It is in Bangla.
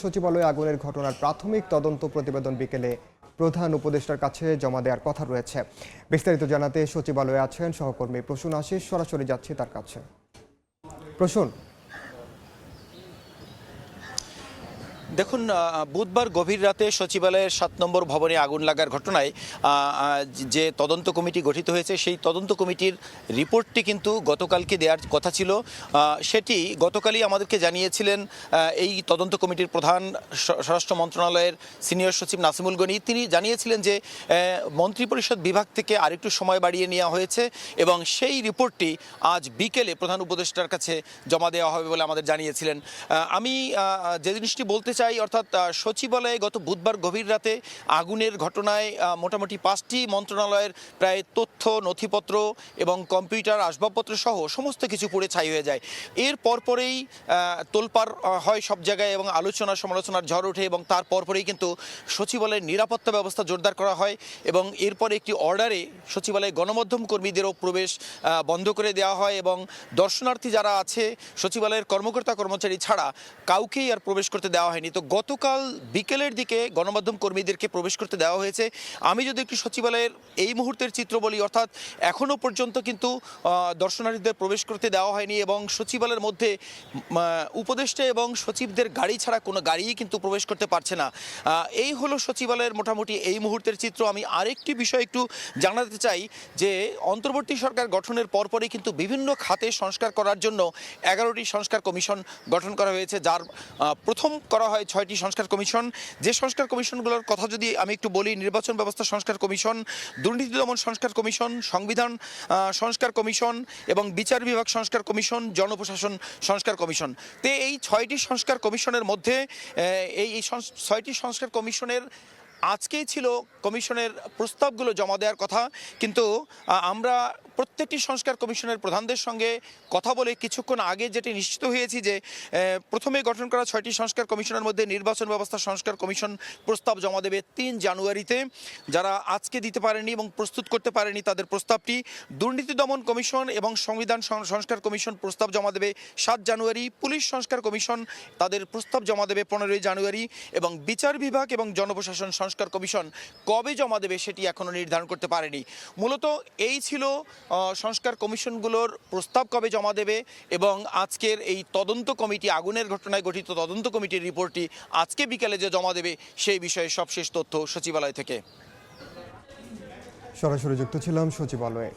সচিবালয়ে আগুনের ঘটনার প্রাথমিক তদন্ত প্রতিবেদন বিকেলে প্রধান উপদেষ্টার কাছে জমা দেওয়ার কথা রয়েছে। বিস্তারিত জানাতে সচিবালয়ে আছেন সহকর্মী প্রসূন আশিস। সরাসরি যাচ্ছি তার কাছে। প্রসূন, দেখুন, বুধবার গভীর রাতে সচিবালয়ের 7 নম্বর ভবনে আগুন লাগার ঘটনায় যে তদন্ত কমিটি গঠিত হয়েছে সেই তদন্ত কমিটির রিপোর্টটি কিন্তু গতকালকে দেওয়ার কথা ছিল। সেটি গতকালই আমাদেরকে জানিয়েছিলেন এই তদন্ত কমিটির প্রধান স্বরাষ্ট্র মন্ত্রণালয়ের সিনিয়র সচিব নাসিমুল গনি। তিনি জানিয়েছিলেন যে মন্ত্রিপরিষদ বিভাগ থেকে আরেকটু সময় বাড়িয়ে নেওয়া হয়েছে এবং সেই রিপোর্টটি আজ বিকেলে প্রধান উপদেষ্টার কাছে জমা দেওয়া হবে বলে আমাদের জানিয়েছিলেন। আমি যে জিনিসটি বলতে চাই, অর্থাৎ সচিবালয়ে গত বুধবার গভীর রাতে আগুনের ঘটনায় মোটামুটি 5টি মন্ত্রণালয়ের প্রায় তথ্য, নথিপত্র এবং কম্পিউটার আসবাবপত্র সহ সমস্ত কিছু পুড়ে ছাই হয়ে যায়। এর পরপরেই তোলপাড় হয় সব জায়গায় এবং আলোচনা সমালোচনার ঝড় ওঠে এবং তার পরপরেই কিন্তু সচিবালয়ের নিরাপত্তা ব্যবস্থা জোরদার করা হয় এবং এরপরে একটি অর্ডারে সচিবালয়ে গণমাধ্যম কর্মীদেরও প্রবেশ বন্ধ করে দেওয়া হয় এবং দর্শনার্থী যারা আছে সচিবালয়ের কর্মকর্তা কর্মচারী ছাড়া কাউকেই আর প্রবেশ করতে দেওয়া হয়নি। তো গতকাল বিকেলের দিকে গণমাধ্যম কর্মীদেরকে প্রবেশ করতে দেওয়া হয়েছে। আমি যদি একটু সচিবালয়ের এই মুহূর্তের চিত্র বলি, অর্থাৎ এখনও পর্যন্ত কিন্তু দর্শনার্থীদের প্রবেশ করতে দেওয়া হয়নি এবং সচিবালয়ের মধ্যে উপদেষ্টা এবং সচিবদের গাড়ি ছাড়া কোনো গাড়িই কিন্তু প্রবেশ করতে পারছে না। এই হলো সচিবালয়ের মোটামুটি এই মুহূর্তের চিত্র। আমি আরেকটি বিষয় একটু জানাতে চাই যে অন্তর্বর্তী সরকার গঠনের পরপরই কিন্তু বিভিন্ন খাতে সংস্কার করার জন্য 11টি সংস্কার কমিশন গঠন করা হয়েছে, যার প্রথম করা হয় 6টি সংস্কার কমিশন। যে সংস্কার কমিশনগুলোর কথা যদি আমি একটু বলি, নির্বাচন ব্যবস্থা সংস্কার কমিশন, দুর্নীতি দমন সংস্কার কমিশন, সংবিধান সংস্কার কমিশন এবং বিচার বিভাগ সংস্কার কমিশন, জনপ্রশাসন সংস্কার কমিশন। তো এই 6টি সংস্কার কমিশনের মধ্যে এই 6টি সংস্কার কমিশনের আজকেই ছিল কমিশনের প্রস্তাবগুলো জমা দেওয়ার কথা, কিন্তু আমরা প্রত্যেকটি সংস্কার কমিশনের প্রধানদের সঙ্গে কথা বলে কিছুক্ষণ আগে যেটি নিশ্চিত হয়েছি যে প্রথমে গঠন করা 6টি সংস্কার কমিশনের মধ্যে নির্বাচন ব্যবস্থা সংস্কার কমিশন প্রস্তাব জমা দেবে 3 জানুয়ারিতে। যারা আজকে দিতে পারেনি এবং প্রস্তুত করতে পারেনি তাদের প্রস্তাবটি, দুর্নীতি দমন কমিশন এবং সংবিধান সংস্কার কমিশন প্রস্তাব জমা দেবে 7 জানুয়ারি, পুলিশ সংস্কার কমিশন তাদের প্রস্তাব জমা দেবে 15 জানুয়ারি এবং বিচার বিভাগ এবং জনপ্রশাসন সংস্কার কমিশন কবে জমা দেবে সেটি এখনও নির্ধারণ করতে পারেনি। মূলত এই ছিল সংস্কার কমিশনগুলোর প্রস্তাব কবে জমা দেবে এবং আজকের এই তদন্ত কমিটি, আগুনের ঘটনায় গঠিত তদন্ত কমিটির রিপোর্টটি আজকে বিকেলে যে জমা দেবে সেই বিষয়ে সবশেষ তথ্য সচিবালয় থেকে। সরাসরি যুক্ত ছিলাম সচিবালয়ে।